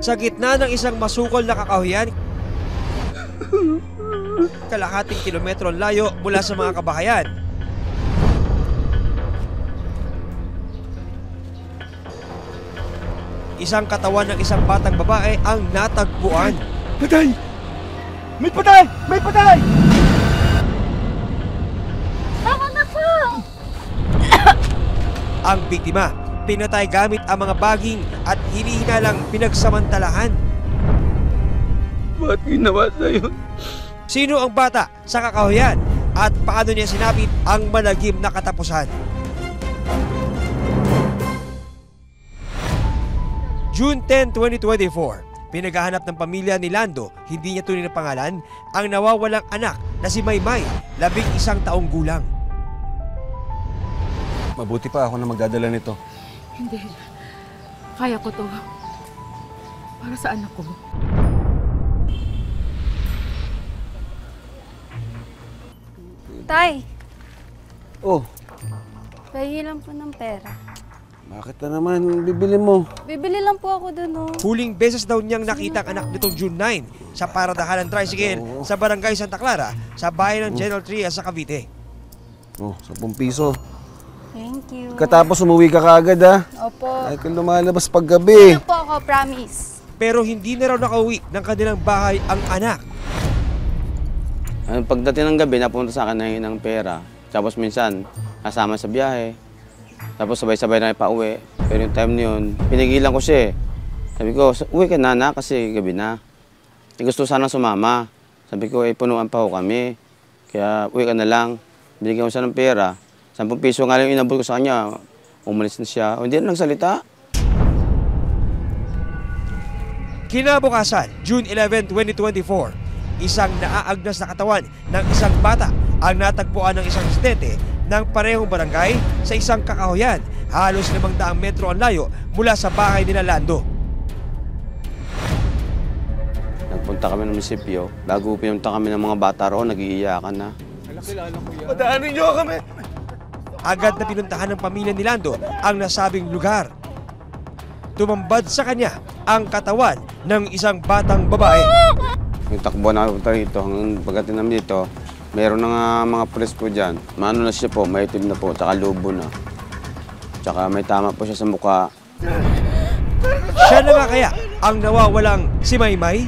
sa gitna ng isang masukol na kakahuyan, kalahating kilometro layo mula sa mga kabahayan. Isang katawan ng isang batang babae ang natagpuan. Patay! May patay! May patay! Tama na po! Ang biktima, pinatay gamit ang mga baging at hinihinalang pinagsamantalahan. Ba't ginawa sa'yo? Sino ang bata sa kakahuyan at paano niya sinapit ang malagim na katapusan? June 10, 2024, pinaghahanap ng pamilya ni Lando, hindi niya tunay na pangalan, ang nawawalang anak na si Maymay, 11 taong gulang. Mabuti pa ako na magdadala nito. Hindi. Kaya ko to. Para sa anak ko. Tay, Oh, pahingi lang po ng pera. bakit na naman bibili mo? Bibili lang po ako dun, oh. Huling beses daw niyang nakita ang anak nitong June 9 sa paradahan ng tricycle sa barangay Santa Clara sa bayan ng General Trias sa Cavite. Oh, 10 piso. Thank you. Katapos umuwi ka kaagad ha? Opo. Ay kung lumalabas paggabi. Ano po ako, promise. Pero hindi na raw nakauwi ng kanilang bahay ang anak. Pagdating ng gabi, napunta sa akin ng pera. Tapos minsan, kasama sa biyahe. Tapos sabay-sabay na pauwi. Pero yung time na yun, pinigilan ko siya eh. Sabi ko, uwi ka na kasi gabi na. Gusto sana sumama. Sabi ko, punuan pa ho kami. Kaya uwi ka na lang. Binigyan ko siya ng pera. 10 piso nga lang inabot ko sa kanya. Umalis na siya. Hindi na nagsalita. Kinabukasan, June 11, 2024, isang naaagnas na katawan ng isang bata ang natagpuan ng isang residente ng parehong barangay sa isang kakahuyan. Halos 500 metro ang layo mula sa bahay nila Lando. Nagpunta kami ng munisipyo. Bago pinunta kami ng mga bata roon, nag-iiyakan na. Padaanin niyo kami! Agad na pinuntahan ng pamilya ni Lando ang nasabing lugar. Tumambad sa kanya ang katawan ng isang batang babae. Yung takbo na punta rito, hanggang pagdating namin dito, meron na mga pulis po dyan. Maano na siya po, maitim na po, tsaka lubo na. Tsaka may tama po siya sa mukha. Siya na nga kaya ang nawawalang si Maymay?